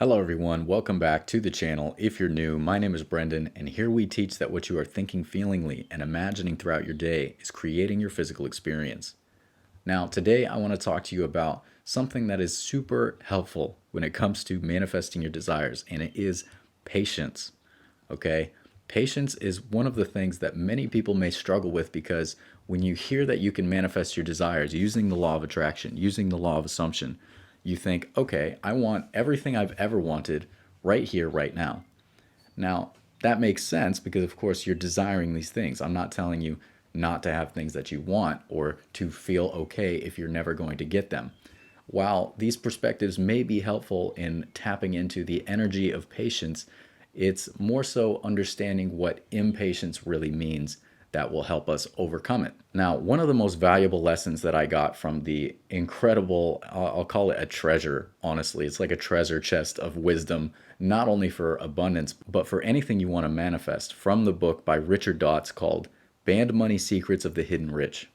Hello everyone, welcome back to the channel. If you're new, my name is Brendan, and here we teach that what you are thinking feelingly and imagining throughout your day is creating your physical experience. Now, today I want to talk to you about something that is super helpful when it comes to manifesting your desires, and it is patience. Okay? Patience is one of the things that many people may struggle with because when you hear that you can manifest your desires using the law of attraction, using the law of assumption, you think, okay, I want everything I've ever wanted right here, right now. Now, that makes sense because, of course, you're desiring these things. I'm not telling you not to have things that you want or to feel okay if you're never going to get them. While these perspectives may be helpful in tapping into the energy of patience, it's more so understanding what impatience really means that will help us overcome it. Now, one of the most valuable lessons that I got from the incredible, I'll call it a treasure, honestly. It's like a treasure chest of wisdom, not only for abundance, but for anything you want to manifest, from the book by Richard Dotts called Band Money Secrets of the Hidden Rich.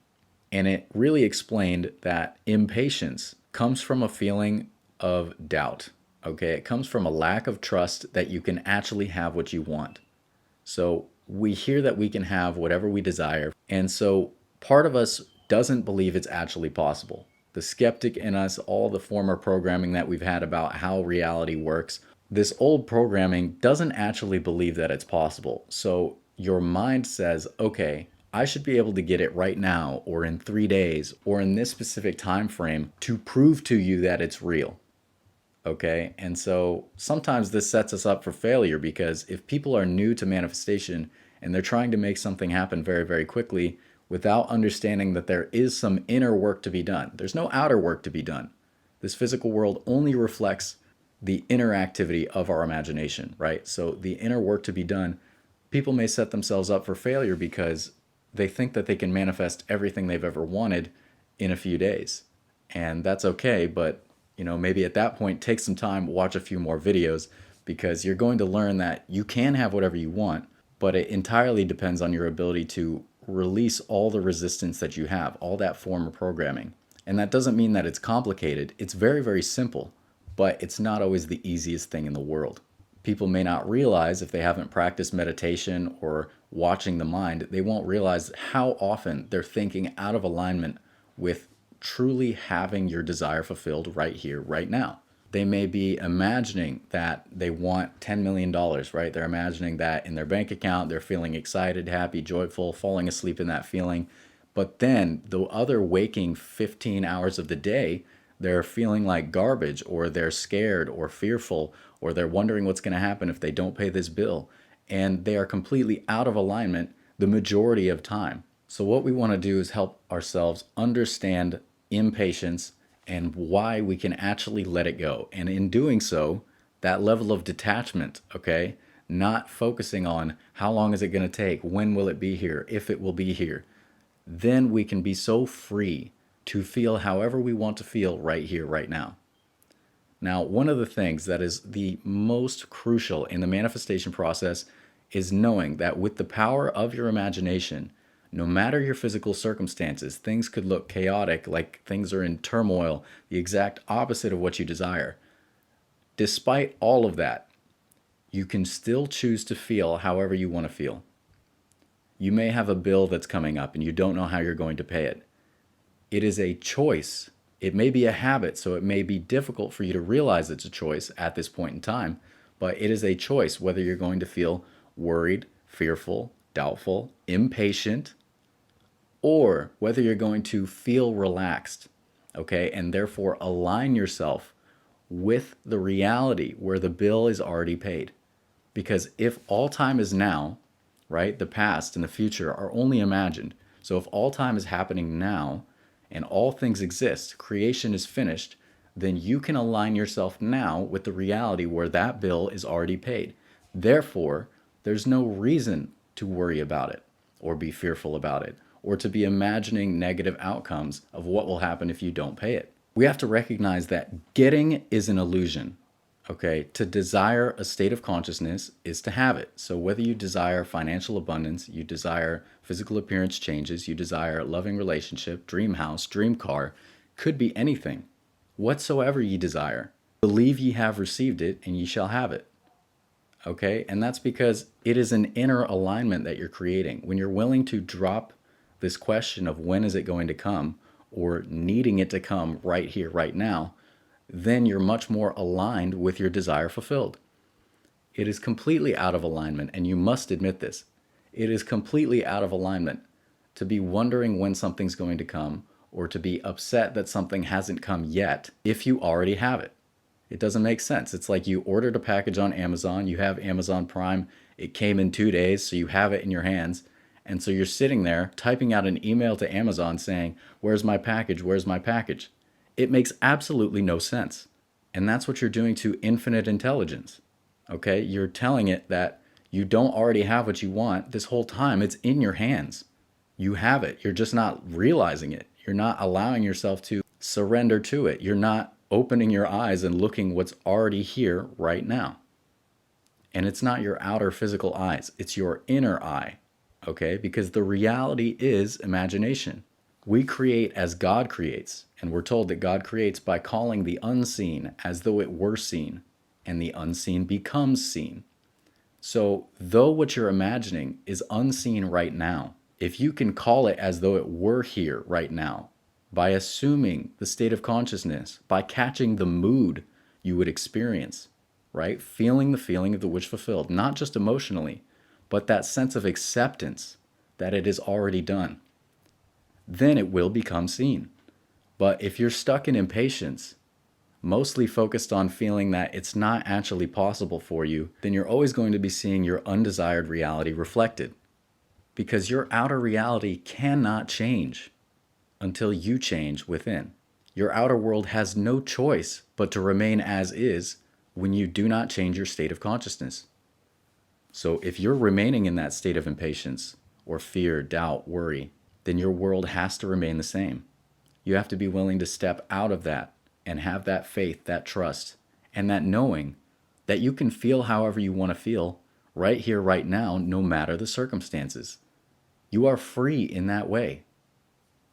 And it really explained that impatience comes from a feeling of doubt. Okay, it comes from a lack of trust that you can actually have what you want. So we hear that we can have whatever we desire. And so part of us doesn't believe it's actually possible. The skeptic in us, all the former programming that we've had about how reality works, this old programming doesn't actually believe that it's possible. So your mind says, okay, I should be able to get it right now or in 3 days or in this specific time frame to prove to you that it's real. Okay. And so sometimes this sets us up for failure because if people are new to manifestation and they're trying to make something happen very, very quickly without understanding that there is some inner work to be done, there's no outer work to be done. This physical world only reflects the inner activity of our imagination, right? So the inner work to be done, people may set themselves up for failure because they think that they can manifest everything they've ever wanted in a few days. And that's okay, but maybe at that point, take some time, watch a few more videos, because you're going to learn that you can have whatever you want, but it entirely depends on your ability to release all the resistance that you have, all that former programming. And that doesn't mean that it's complicated. It's very, very simple, but it's not always the easiest thing in the world. People may not realize if they haven't practiced meditation or watching the mind, they won't realize how often they're thinking out of alignment with truly having your desire fulfilled right here, right now. They may be imagining that they want $10 million, right? They're imagining that in their bank account, they're feeling excited, happy, joyful, falling asleep in that feeling. But then the other waking 15 hours of the day, they're feeling like garbage, or they're scared or fearful, or they're wondering what's going to happen if they don't pay this bill. And they are completely out of alignment the majority of time. So what we want to do is help ourselves understand impatience and why we can actually let it go. And in doing so, that level of detachment, okay, not focusing on how long is it going to take, when will it be here, if it will be here, then we can be so free to feel however we want to feel right here, right now. Now, one of the things that is the most crucial in the manifestation process is knowing that with the power of your imagination, no matter your physical circumstances, things could look chaotic, like things are in turmoil, the exact opposite of what you desire. Despite all of that, you can still choose to feel however you want to feel. You may have a bill that's coming up and you don't know how you're going to pay it. It is a choice. It may be a habit, so it may be difficult for you to realize it's a choice at this point in time, but it is a choice whether you're going to feel worried, fearful, doubtful, impatient, or whether you're going to feel relaxed, okay, and therefore align yourself with the reality where the bill is already paid. Because if all time is now, right, the past and the future are only imagined. So if all time is happening now and all things exist, creation is finished, then you can align yourself now with the reality where that bill is already paid. Therefore, there's no reason to worry about it or be fearful about it or to be imagining negative outcomes of what will happen if you don't pay it. We have to recognize that getting is an illusion. Okay, to desire a state of consciousness is to have it. So whether you desire financial abundance, you desire physical appearance changes, you desire a loving relationship, dream house, dream car, could be anything, whatsoever you desire. Believe ye have received it, and ye shall have it. Okay? And that's because it is an inner alignment that you're creating. When you're willing to drop this question of when is it going to come, or needing it to come right here, right now, then you're much more aligned with your desire fulfilled. It is completely out of alignment, and you must admit this. It is completely out of alignment to be wondering when something's going to come, or to be upset that something hasn't come yet if you already have it. It doesn't make sense. It's like you ordered a package on Amazon, you have Amazon Prime, it came in 2 days, so you have it in your hands. And so you're sitting there typing out an email to Amazon saying, "Where's my package? Where's my package?" It makes absolutely no sense. And that's what you're doing to infinite intelligence. Okay? You're telling it that you don't already have what you want. This whole time it's in your hands. You have it. You're just not realizing it. You're not allowing yourself to surrender to it. You're not opening your eyes and looking what's already here right now. And it's not your outer physical eyes. It's your inner eye. Okay? Because the reality is imagination. We create as God creates, and we're told that God creates by calling the unseen as though it were seen, and the unseen becomes seen. So, though what you're imagining is unseen right now, if you can call it as though it were here right now, by assuming the state of consciousness, by catching the mood you would experience, right? Feeling the feeling of the wish fulfilled, not just emotionally, but that sense of acceptance that it is already done, then it will become seen. But if you're stuck in impatience, mostly focused on feeling that it's not actually possible for you, then you're always going to be seeing your undesired reality reflected. Because your outer reality cannot change until you change within. Your outer world has no choice but to remain as is when you do not change your state of consciousness. So if you're remaining in that state of impatience or fear, doubt, worry, then your world has to remain the same. You have to be willing to step out of that and have that faith, that trust, and that knowing that you can feel however you want to feel right here, right now, no matter the circumstances. You are free in that way.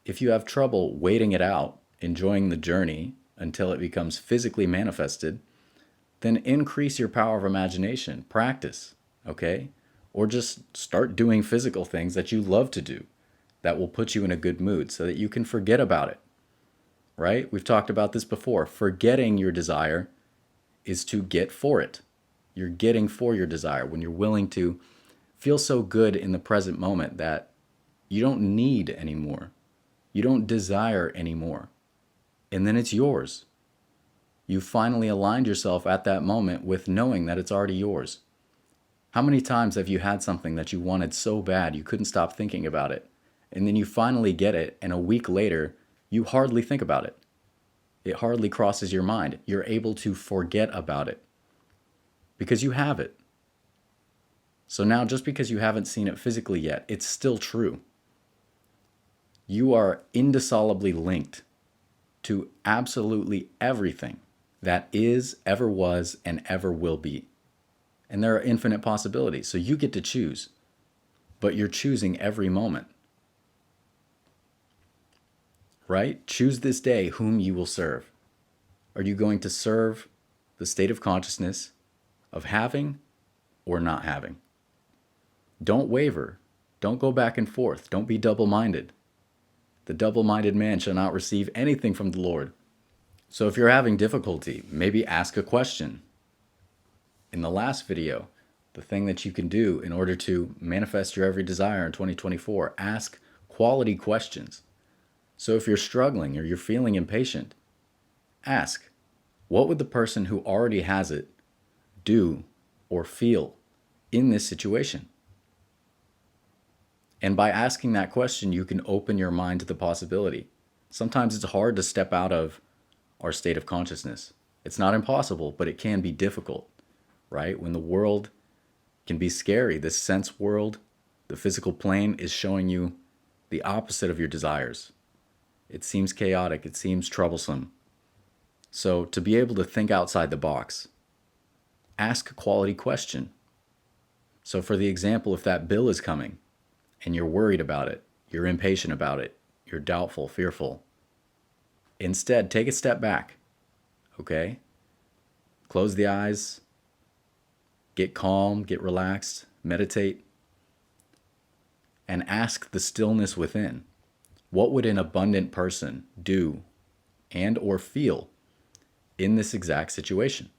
If you have trouble waiting it out, enjoying the journey until it becomes physically manifested, then increase your power of imagination, practice, okay? Or just start doing physical things that you love to do that will put you in a good mood so that you can forget about it, right? We've talked about this before. Forgetting your desire is to get for it. You're getting for your desire when you're willing to feel so good in the present moment that you don't need anymore. You don't desire anymore. And then it's yours. You finally aligned yourself at that moment with knowing that it's already yours. How many times have you had something that you wanted so bad you couldn't stop thinking about it? And then you finally get it, and a week later, you hardly think about it. It hardly crosses your mind. You're able to forget about it because you have it. So now, just because you haven't seen it physically yet, it's still true. You are indissolubly linked to absolutely everything that is, ever was, and ever will be. And there are infinite possibilities, so you get to choose. But you're choosing every moment. Right? Choose this day whom you will serve. Are you going to serve the state of consciousness of having or not having? Don't waver. Don't go back and forth. Don't be double-minded. The double-minded man shall not receive anything from the Lord. So if you're having difficulty, maybe ask a question. In the last video, the thing that you can do in order to manifest your every desire in 2024, ask quality questions. So if you're struggling or you're feeling impatient, ask, what would the person who already has it do or feel in this situation? And by asking that question, you can open your mind to the possibility. Sometimes it's hard to step out of our state of consciousness. It's not impossible, but it can be difficult, right? When the world can be scary, this sense world, the physical plane is showing you the opposite of your desires. It seems chaotic, it seems troublesome. So to be able to think outside the box, ask a quality question. So for the example, if that bill is coming and you're worried about it, you're impatient about it, you're doubtful, fearful, instead take a step back, okay? Close the eyes, get calm, get relaxed, meditate, and ask the stillness within, what would an abundant person do and or feel in this exact situation?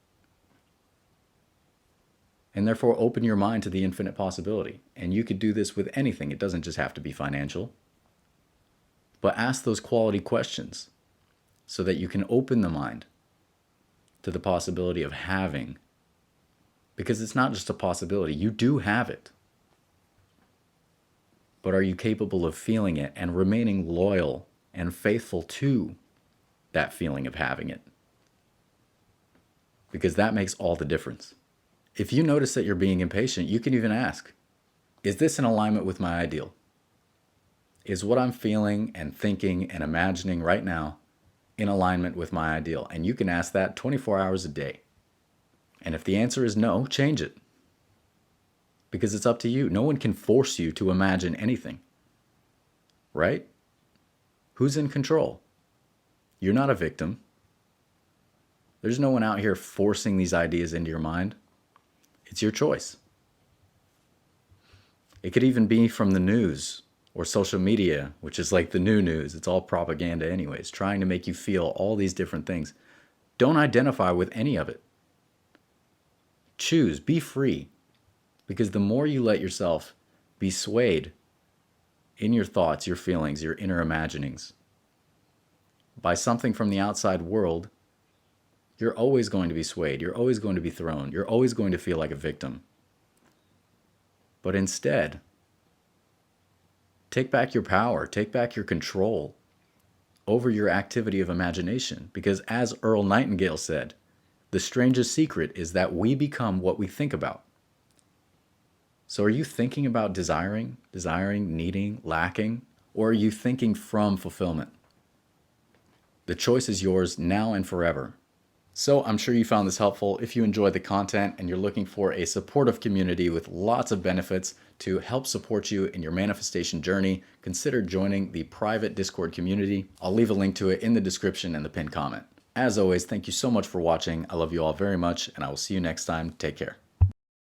And therefore open your mind to the infinite possibility. And you could do this with anything. It doesn't just have to be financial. But ask those quality questions so that you can open the mind to the possibility of having. Because it's not just a possibility. You do have it. But are you capable of feeling it and remaining loyal and faithful to that feeling of having it? Because that makes all the difference. If you notice that you're being impatient, you can even ask, is this in alignment with my ideal? Is what I'm feeling and thinking and imagining right now in alignment with my ideal? And you can ask that 24 hours a day. And if the answer is no, change it. Because it's up to you. No one can force you to imagine anything. Right? Who's in control? You're not a victim. There's no one out here forcing these ideas into your mind. It's your choice. It could even be from the news or social media, which is like the new news. It's all propaganda anyways, trying to make you feel all these different things. Don't identify with any of it. Choose, be free. Because the more you let yourself be swayed in your thoughts, your feelings, your inner imaginings by something from the outside world, you're always going to be swayed. You're always going to be thrown. You're always going to feel like a victim. But instead, take back your power. Take back your control over your activity of imagination. Because as Earl Nightingale said, the strangest secret is that we become what we think about. So are you thinking about desiring, needing, lacking? Or are you thinking from fulfillment? The choice is yours now and forever. So I'm sure you found this helpful. If you enjoyed the content and you're looking for a supportive community with lots of benefits to help support you in your manifestation journey, consider joining the private Discord community. I'll leave a link to it in the description and the pinned comment. As always, thank you so much for watching. I love you all very much, and I will see you next time. Take care.